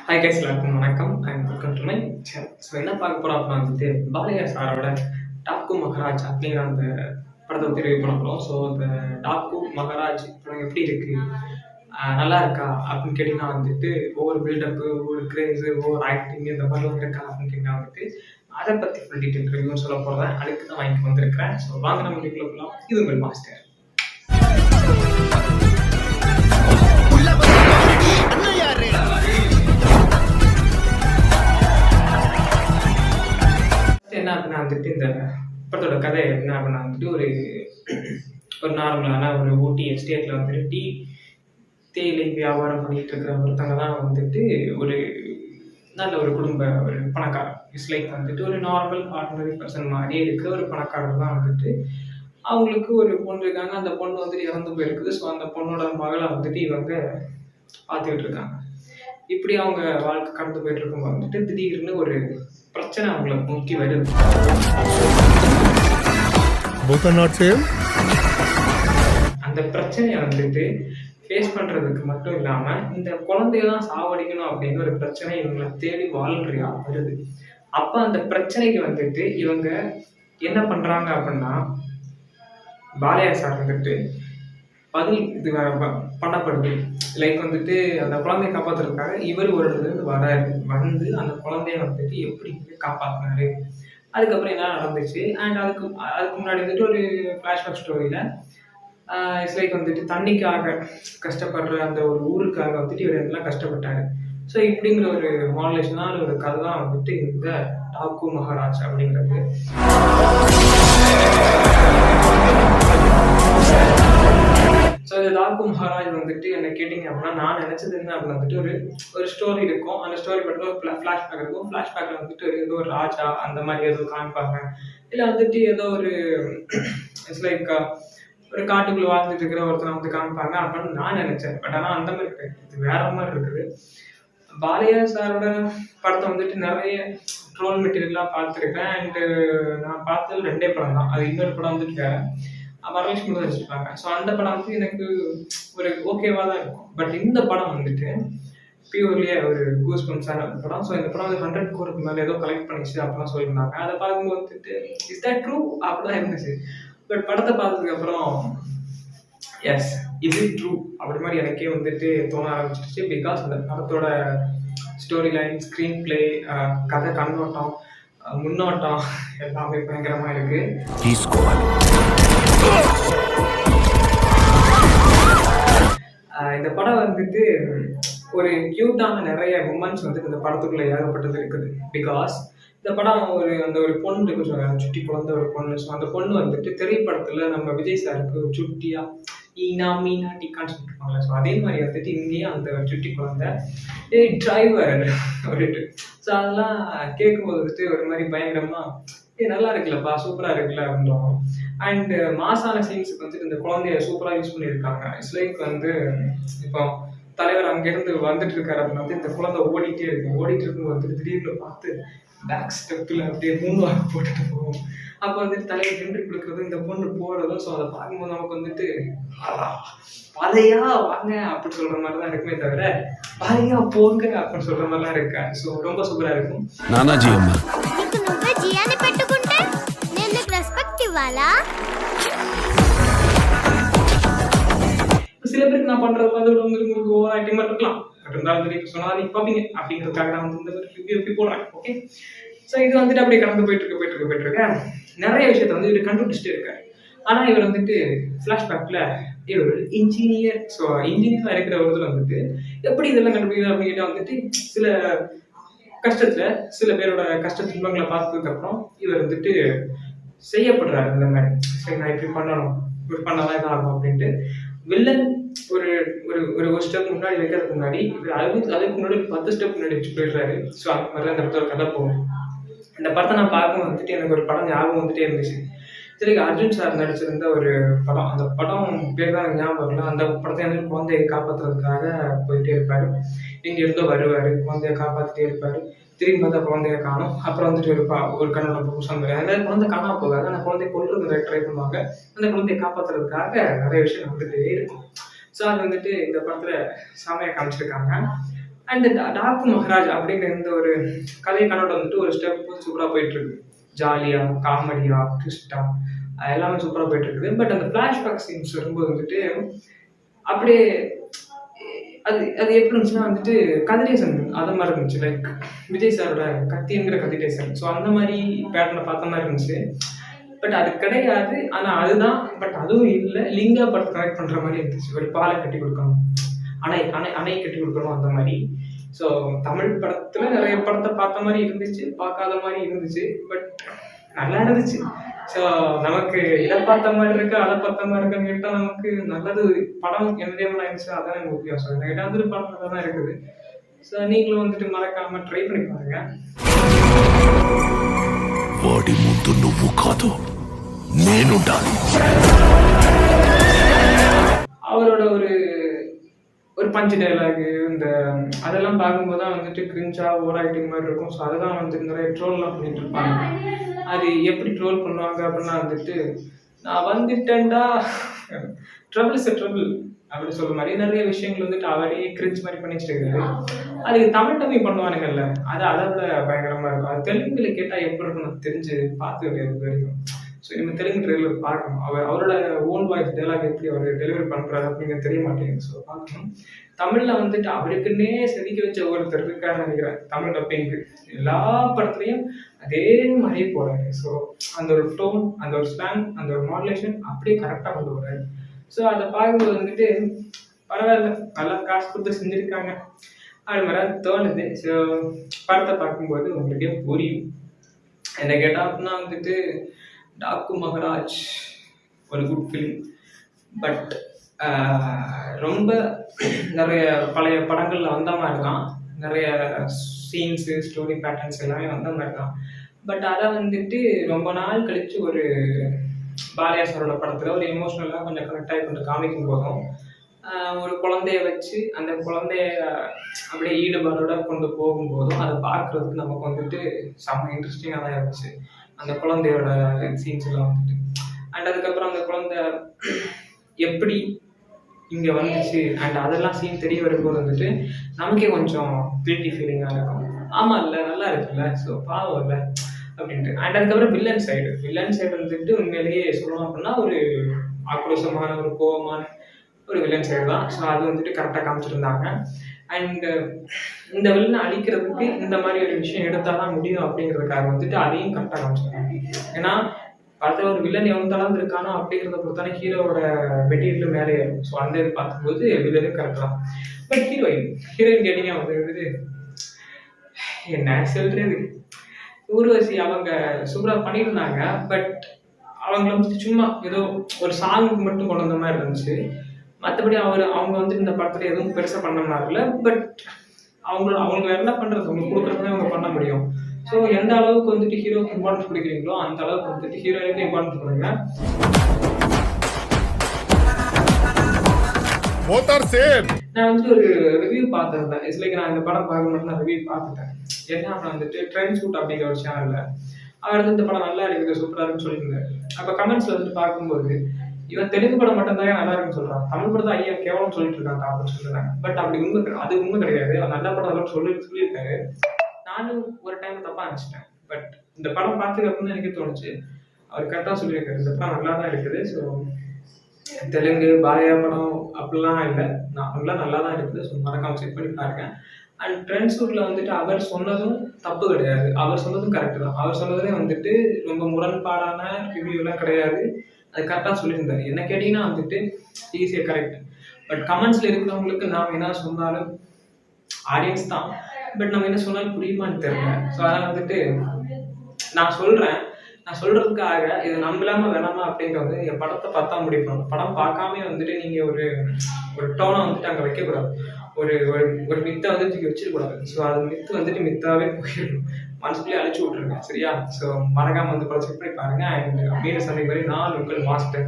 Hi guys, எல்லாருக்கும் வணக்கம் and welcome to my channel. So என்ன பார்க்க போகிறோம் அப்படின்னா வந்துட்டு பாலையா சாரோட டாக்கு மகராஜ் அப்படிங்கிற அந்த படத்தை பற்றி ரிவ்யூ பண்ண போகிறோம். ஸோ இந்த டாக்கு மகராஜ் படம் எப்படி இருக்கு, நல்லா இருக்கா அப்படின்னு கேட்டிங்கன்னா வந்துட்டு ஒவ்வொரு பில்டப்பு, ஒவ்வொரு கிரேஸு, ஒவ்வொரு ஆக்டிங் இந்த மாதிரிலாம் இருக்கா அப்படின்னு கேட்டிங்கன்னா வந்துட்டு அதை பற்றி ஃபுல் டீட்டெயில் ரிவ்யூ சொல்ல போகிறேன். அதுக்கு தான் வாங்கிட்டு வந்திருக்கிறேன். ஸோ வாங்க நம்ம வீட்டுக்குள்ள போகலாம். இது உங்கள் மாஸ்டர். என்ன அப்படின்னா வந்துட்டு இந்த படத்தோட கதை என்ன அப்படின்னா வந்துட்டு ஒரு நார்மலான ஒரு ஊட்டி எஸ்டேட்டில் வந்துட்டு தேயிலை வியாபாரம் பண்ணிட்டு இருக்கிற ஒருத்தங்க தான் வந்துட்டு ஒரு நல்ல ஒரு ஒரு பணக்காரர். இட்ஸ் லைக் வந்துட்டு ஒரு நார்மல் ஆர்டினரி பர்சன் மாதிரியே இருக்கிற ஒரு பணக்காரர் தான் வந்துட்டு அவங்களுக்கு ஒரு பொண்ணு இருக்காங்க. அந்த பொண்ணு வந்துட்டு இறந்து போயிருக்குது. ஸோ அந்த பொண்ணோட மகளை வந்துட்டு இவங்க பார்த்துக்கிட்டு இருக்காங்க. இப்படி அவங்க வாழ்க்கை கடந்து போயிட்டு இருக்கும்போது வந்துட்டு திடீர்னு ஒரு பிரச்சனை அவங்களை நோக்கி வருது. அந்த பிரச்சனையை வந்துட்டு ஃபேஸ் பண்றதுக்கு மட்டும் இல்லாம இந்த குழந்தையெல்லாம் சாவடிக்கணும் அப்படின்னு ஒரு பிரச்சனை இவங்களை தேடி வாழ்றியா வருது. அப்ப அந்த பிரச்சனைக்கு வந்துட்டு இவங்க என்ன பண்றாங்க அப்படின்னா, பாலையா சார் வந்துட்டு பதில் இது பண்ணப்படுது. லைக் வந்துட்டு அந்த குழந்தைய காப்பாற்றுறதுக்காக இவர் ஒரு இடத்துலேருந்து வந்து அந்த குழந்தைய வந்துட்டு எப்படி காப்பாற்றினாரு, அதுக்கப்புறம் என்ன நடந்துச்சு. அண்ட் அதுக்கு முன்னாடி வந்துட்டு ஒரு ஃப்ளாஷ்பேக் ஸ்டோரியில் இட்ஸ் லைக் வந்துட்டு தண்ணிக்காக கஷ்டப்படுற அந்த ஒரு ஊருக்காக வந்துட்டு இவர் எல்லாம் கஷ்டப்பட்டாரு. ஸோ இப்படிங்கிற ஒரு மாடலேஷனான ஒரு கதை தான் வந்துட்டு இந்த டாக்கு மகராஜ் அப்படிங்கிறது. ஸோ இந்த டாக்கு மகராஜ் வந்துட்டு என்ன கேட்டிங்க அப்படின்னா, நான் நினச்சது என்ன அப்படின்னா வந்துட்டு ஒரு ஸ்டோரி இருக்கும். அந்த ஸ்டோரி மட்டும் ஒரு ஃப்ளாஷ்பேக் இருக்கும். ஃப்ளாஷ்பேக்கில் வந்துட்டு ஏதோ ஒரு ராஜா அந்த மாதிரி ஏதோ காமிப்பாங்க. இல்லை வந்துட்டு ஏதோ ஒரு இட்ஸ் லைக் ஒரு காட்டுக்குள்ளே வாழ்ந்துட்டு இருக்கிற ஒருத்தனை வந்து காமிப்பாங்க அப்படின்னு நான் நினச்சேன். பட் ஆனால் அந்த மாதிரி இது வேற மாதிரி இருக்குது. பாலையா சாரோட படத்தை வந்துட்டு நிறைய ட்ரோல் மெட்டீரியல்லாம் பார்த்துருக்கேன். அண்டு நான் பார்த்தது 2 படம் தான். அது இன்னொரு படம் வந்துட்டு வேற வரலட்சுமி தான் வச்சுருப்பாங்க. ஸோ அந்த படம் வந்து எனக்கு ஒரு ஓகேவாக தான் இருக்கும். பட் இந்த படம் வந்துட்டு பியூர்லியே ஒரு கூஸ் பம்ப்ஸான படம். ஸோ இந்த படம் வந்து 100 crore மேலே ஏதோ கலெக்ட் பண்ணிச்சு அப்படிலாம் சொல்லியிருந்தாங்க. அதை பார்க்கும்போது வந்துட்டு இஸ் தட் ட்ரூ அப்படிதான் இருந்துச்சு. பட் படத்தை பார்த்ததுக்கப்புறம் எஸ் இது ட்ரூ அப்படி மாதிரி எனக்கே வந்துட்டு தோண ஆரம்பிச்சிருச்சு. பிகாஸ் அந்த படத்தோட ஸ்டோரி லைன், ஸ்க்ரீன் பிளே, கதை கண்ணோட்டம், முன்னோட்டம் எல்லாமே பயங்கரமாக இருக்கு. இந்த படம் வந்துட்டு ஒரு கியூட்டான நிறைய மூமெண்ட்ஸ் வந்துட்டு இந்த படத்துக்குள்ள ஏகப்பட்டது இருக்குது. பிகாஸ் இந்த படம் ஒரு பொண்ணு கொஞ்சம் சுட்டி குழந்தை ஒரு பொண்ணு. ஸோ அந்த பொண்ணு வந்துட்டு திரைப்படத்தில் நம்ம விஜய் சாருக்கு சுட்டியா ஈனா மீனா டிக்கான்னு சொல்லியிருப்பாங்களே. ஸோ அதே மாதிரி வந்துட்டு இங்கேயும் அந்த சுட்டி குழந்தை டிரைவர் அப்படின்ட்டு. ஸோ அதெல்லாம் கேட்கும்போது வந்துட்டு ஒரு மாதிரி பயங்கரமா நல்லா இருக்குல்லப்பா, சூப்பராக இருக்குல்ல அப்படின்றோம். அண்ட் மாசான சீன்ஸுக்கு வந்துட்டு இந்த குழந்தைய சூப்பராக யூஸ் பண்ணியிருக்காங்க. இட்ஸ் லைக் வந்து இப்போ தலைவர் அங்கேருந்து வந்துட்டு இருக்காரு அப்படின்னா வந்து இந்த குழந்தை ஓடிட்டே இருக்கும்போது வந்துட்டு திடீர்னு பார்த்து பேக் ஸ்டெப்பில் அப்படியே மூணு போட்டுட்டு போகும். அப்போ வந்துட்டு தலைவர் என்ட்ரி கொடுக்குறது, இந்த பொண்ணு போகிறதும். ஸோ அதை பார்க்கும்போது நமக்கு வந்துட்டு பாதையா வாங்க அப்படின்னு சொல்கிற மாதிரி தான் இருக்குமே தவிர பாதையா போங்க அப்படின்னு சொல்கிற மாதிரிலாம் இருக்கா. ஸோ ரொம்ப சூப்பராக இருக்கும். నానాజీ అమ్మ சில பேருக்கு நான் பண்றது வந்து உங்களுக்கு ஓவர் ஆக்டிங் மாதிரி இருக்கலாம். பட் இருந்தாலும் சரி சொன்னா நீங்க பார்ப்பீங்க அப்படிங்கிறதுக்காக நான் வந்து இந்த ரிவ்யூ எப்படி போடுறேன். ஓகே, ஸோ இது வந்துட்டு அப்படியே கடந்து போயிட்டு இருக்கு. நிறைய விஷயத்த வந்து இவர் கண்டுபிடிச்சிட்டே இருக்காரு. ஆனா இவர் வந்துட்டு ஃபிளாஷ்பேக்ல இவர் இன்ஜினியர். ஸோ இன்ஜினியரா இருக்கிற ஒருத்தர் வந்துட்டு எப்படி இதெல்லாம் கண்டுபிடிக்கிறார் அப்படின்னு வந்துட்டு சில பேரோட கஷ்ட துன்பங்களை பார்த்ததுக்கு அப்புறம் இவர் வந்துட்டு செய்யப்படுறாரு. இந்த மாதிரி சரி நான் இப்படி பண்ணணும், இப்படி பண்ணாதான் என்ன ஆகும் அப்படின்ட்டு வில்லன் ஒரு ஒரு ஸ்டெப் முன்னாடி வைக்கிறதுக்கு முன்னாடி இவர் அதுக்கு முன்னாடி 10 ஸ்டெப் முன்னாடி வச்சு போயிடுறாரு. ஸோ அந்த மாதிரி தான் இந்த படத்தோட கதை போகும். இந்த படத்தை நான் பார்க்கும் வந்துட்டு எனக்கு ஒரு படம் ஞாபகம் வந்துட்டே இருந்துச்சு. சரி, அர்ஜுன் சார் நடிச்சிருந்த ஒரு படம். அந்த படம் பேர் தான் ஞாபகம் வரல. அந்த படத்தை வந்து குழந்தையை காப்பாற்றுறதுக்காக போயிட்டே இருப்பாரு. இங்க இருந்தோ வருவாரு, குழந்தைய காப்பாற்றிட்டே இருப்பாரு. திரும்பி பார்த்தா குழந்தைய காணும். அப்புறம் வந்துட்டு ஒரு கண்ணோட புதுசாக மாதிரி அந்த குழந்தை காணாம போகாது. அந்த குழந்தைய கொல்றதுக்கு ட்ரை பண்ணுவாங்க. அந்த குழந்தைய காப்பாற்றுறதுக்காக நிறைய விஷயம் வந்துட்டே இருக்கும். ஸோ அது வந்துட்டு இந்த படத்துல செமையா காமிச்சிருக்காங்க. அண்ட் டாக்கு மகராஜ் அப்படிங்கிற இந்த ஒரு கதை கண்ணோட்டம் வந்துட்டு ஒரு ஸ்டெப் சூப்பராக போயிட்டு இருக்கு. ஜாலியா, காமெடியா, ட்விஸ்டா எல்லாமே சூப்பராக போயிட்டு இருக்குது. பட் அந்த ஃப்ளாஷ்பேக் சீன்ஸ் வரும்போது வந்துட்டு அப்படியே அது அது எப்படி இருந்துச்சுன்னா வந்துட்டு கதிரேசன் அது மாதிரி இருந்துச்சு. லைக் விஜய் சாரோட கத்திங்கிற கதிரேசன். ஸோ அந்த மாதிரி பேட்டர்னை பார்த்த மாதிரி இருந்துச்சு. பட் அது கிடையாது. ஆனால் அதுதான். பட் அதுவும் இல்லை. லிங்கா படத்தை கனெக்ட் பண்ணுற மாதிரி இருந்துச்சு. ஒரு பாலை கட்டி கொடுக்கணும், அணை அணை அணை கட்டி கொடுக்கணும் அந்த மாதிரி. ஸோ தமிழ் படத்தில் நிறைய படத்தை பார்த்த மாதிரி இருந்துச்சு, பார்க்காத மாதிரி இருந்துச்சு. பட் நல்லா இருந்துச்சு. ஸோ நமக்கு இதை பார்த்த மாதிரி இருக்கு, அதை பார்த்த மாதிரி இருக்குன்னு கேட்டால் நமக்கு நல்லது படம் என்டர்டைன்மெண்ட் ஆயிடுச்சு. அதான் எனக்கு முக்கியம். ஸோ என்கிட்ட வந்துட்டு படம் நல்லா தான் இருக்குது. ஸோ நீங்களும் வந்துட்டு மறக்காம ட்ரை பண்ணி பாருங்க. వాడి ముందు నువ్వు కాదు నేనుండాలి. அவரோட ஒரு ஒரு பஞ்சு டைலாகு இந்த அதெல்லாம் பார்க்கும்போது தான் வந்துட்டு கிரிஞ்சா ஓவர் ஆக்டிங் மாதிரி இருக்கும். ஸோ அதெல்லாம் வந்து நிறைய ட்ரோல்லாம் பண்ணிட்டு இருப்பாங்க. அது எப்படி ட்ரோல் பண்ணுவாங்க அப்படின்னா வந்துட்டு, நான் வந்துட்டேன்டா, ட்ரபிள் இஸ் ட்ரபிள் அப்படி சொல்ற மாதிரி நிறைய விஷயங்கள் வந்துட்டு அவரே கிரிஞ்ச் மாதிரி பண்ணி வச்சிருக்காரு. அதுக்கு தமிழ் டப்பிங் பண்ணுவானுங்கல்ல, அது அதை விட பயங்கரமா இருக்கும். அது தெலுங்குல கேட்டால் எப்படி இருக்குன்னு தெரிஞ்சு பார்த்து கிடையாது வரைக்கும். ஸோ நம்ம தெலுங்கு ட்ரெய்லர் பார்க்கணும். அவரோட ஓன் வாய்ஸ் டைலாக் எப்படி அவர் டெலிவரி பண்ணுறாரு அப்படிங்கிறது தெரிய மாட்டேங்குது. ஸோ பார்க்கணும். தமிழில் வந்துட்டு அவருக்குன்னே செதுக்கி வச்ச ஒருத்தர் இருக்காருன்னு நினைக்கிறேன் தமிழ் டப்பிங்க்கு. எல்லா படத்துலையும் அதே மாதிரியே போகிறாரு. ஸோ அந்த ஒரு டோன், அந்த ஒரு ஸ்லாங், அந்த ஒரு மாடுலேஷன் அப்படியே கரெக்டாக கொண்டு வர்றாரு. ஸோ அதை பார்க்கும்போது வந்துட்டு பரவாயில்ல, நல்லா காசு கொடுத்து செஞ்சுருக்காங்க அது மாதிரி தோணுது. ஸோ படத்தை பார்க்கும்போது உங்களுக்கே புரியும். என்ன கேட்டால் அப்படின்னா வந்துட்டு டாக்கு மகராஜ் ஒரு குட் ஃபிலிம். பட் ரொம்ப நிறைய பழைய படங்களில் வந்த மாதிரி தான், நிறைய சீன்ஸு ஸ்டோரி பேட்டர்ன்ஸ் எல்லாமே வந்த மாதிரி தான். பட் அதை வந்துட்டு ரொம்ப நாள் கழித்து ஒரு பாலியா சாரோட படத்தில் ஒரு எமோஷ்னலாக கொஞ்சம் கனெக்டாகி கொஞ்சம் காமிக்கும் போதும், ஒரு குழந்தைய வச்சு அந்த குழந்தைய அப்படியே ஈடுபாடோட கொண்டு போகும்போதும் அதை பார்க்குறதுக்கு நமக்கு வந்துட்டு செம்ம இன்ட்ரெஸ்டிங்காக தான் இருந்துச்சு. அந்த குழந்தையோட சீன்ஸ் எல்லாம் வந்துட்டு அண்ட் அதுக்கப்புறம் அந்த குழந்தை எப்படி இங்கே வந்துச்சு அண்ட் அதெல்லாம் சீன் தெரிய வரும்போது வந்துட்டு நமக்கே கொஞ்சம் கில்ட்டி ஃபீலிங்காக இருக்கும். ஆமாம் இல்லை, நல்லா இருக்குல்ல, ஸோ பாவம் இல்லை அப்படின்ட்டு. அண்ட் அதுக்கப்புறம் வில்லன் சைடு வந்துட்டு உண்மையிலேயே சொல்லணும் அப்படின்னா ஒரு ஆக்ரோஷமான ஒரு கோபமான ஒரு வில்லன் சைடு தான். ஸோ அது வந்துட்டு கரெக்டாக காமிச்சிருந்தாங்க. அண்டு இந்த வில்லனை அழிக்கிறதுக்கு இந்த மாதிரி ஒரு விஷயம் எடுத்தால் தான் முடியும் அப்படிங்கிறதுக்காக வந்துட்டு அதையும் கரெக்டாக காமிச்சிருந்தாங்க. ஏன்னா படத்தில் ஒரு வில்லன் எவ்வளோ தளர்ந்து இருக்கானோ அப்படிங்கிறத பொறுத்தானே ஹீரோவோட மெட்டீரியல் மேலே ஏறும். ஸோ அந்த இது பார்க்கும்போது வில்லனே கரெக்டாக தான். பட் ஹீரோயின் கேட்டிங்க வந்து என்ன சொல்றது, ஊர்வசி அவங்க சூப்பராக பண்ணியிருந்தாங்க. பட் அவங்கள வந்துட்டு சும்மா ஏதோ ஒரு சாங்குக்கு மட்டும் கொண்டு வந்த மாதிரி இருந்துச்சு. மற்றபடி அவங்க வந்து இந்த படத்தில் எதுவும் பெருசாக பண்ணனால. பட் அவங்க என்ன பண்ணுறது, அவங்க கொடுக்குறதுமே அவங்க பண்ண முடியும். ஸோ எந்த அளவுக்கு வந்துட்டு ஹீரோக்கு இம்பார்ட்டன்ஸ் கொடுக்குறீங்களோ அந்த அளவுக்கு வந்துட்டு ஹீரோயினுக்கு இம்பார்ட்டன்ஸ் கொடுங்க. நான் வந்துட்டு ஒரு ரிவ்யூ பார்த்துருந்தேன். இட்ஸ் லைக் நான் இந்த படம் பார்க்க மட்டும் நான் ரிவ்யூ பார்த்துட்டேன். என்ன அப்படின்னா வந்துட்டு ட்ரெண்ட் ஷூட் அப்படிங்கிற ஒரு சேனலில் அவர் வந்து இந்த படம் நல்லா இருக்குது, சூப்பராக இருக்குன்னு சொல்லியிருந்தாரு. அப்போ கமெண்ட்ஸில் வந்துட்டு பார்க்கும்போது இவன் தெலுங்கு படம் மட்டும்தான் நல்லா இருக்குன்னு சொல்கிறான், தமிழ் படம் தான் ஐயா கேவலம் சொல்லிட்டு இருக்காங்க அப்படின்னு சொல்லியிருந்தாங்க. பட் அப்படி அது உண்மை கிடையாது. அவர் நல்ல படம் அதெல்லாம் சொல்லியிருக்காரு. நானும் ஒரு டைம் தப்பாக நினச்சிட்டேன். பட் இந்த படம் பார்த்துக்கு அப்படின்னு எனக்கு தோணுச்சு, அவர் கரெக்டாக சொல்லியிருக்காரு, இந்த படம் நல்லா தான் இருக்குது. ஸோ தெலுங்கு பாலையா படம் அப்படிலாம் இல்லை, நார்மலாக நல்லா தான் இருக்குது. ஸோ மறக்காமல் செக் பண்ணி பாருங்க. அண்ட் ட்ரெண்ட் ஷூட்டில் வந்துட்டு அவர் சொன்னதும் தப்பு கிடையாது, அவர் சொன்னதும் கரெக்டு தான். அவர் சொன்னதே வந்துட்டு ரொம்ப முரண்பாடான ரிவ்யூலாம் கிடையாது, அது கரெக்டாக சொல்லியிருந்தாரு. என்ன கேட்டிங்கன்னா வந்துட்டு ஈஸியாக கரெக்ட். பட் கமெண்ட்ஸில் இருக்கிறவங்களுக்கு நாம் என்ன சொன்னாலும் ஆடியன்ஸ் தான், பட் நம்ம என்ன சொன்னாலும் புரியுமான்னு தெரியல. ஸோ அதனால் வந்துட்டு நான் சொல்கிறதுக்காக இது நம்பலாமல் வேணாமா அப்படிங்கிறது என் படத்தை பார்த்தா முடியும். படம் பார்க்காம வந்துட்டு நீங்கள் ஒரு டோனை வந்துட்டு அங்கே வைக்கக்கூடாது, ஒரு மித்தை வந்து தூக்கி வச்சிடக்கூடாது. ஸோ அது மித்து வந்துட்டு மித்தாவே போயிடணும், மனசுக்குள்ளேயே அழிச்சு விட்ருங்க, சரியா? ஸோ மறக்காமல் வந்து படம் செக் பண்ணி பாருங்கள். அண்ட் மீண்டும் சந்தைக்கு வரை நான் உங்கள் மாஸ்டர்.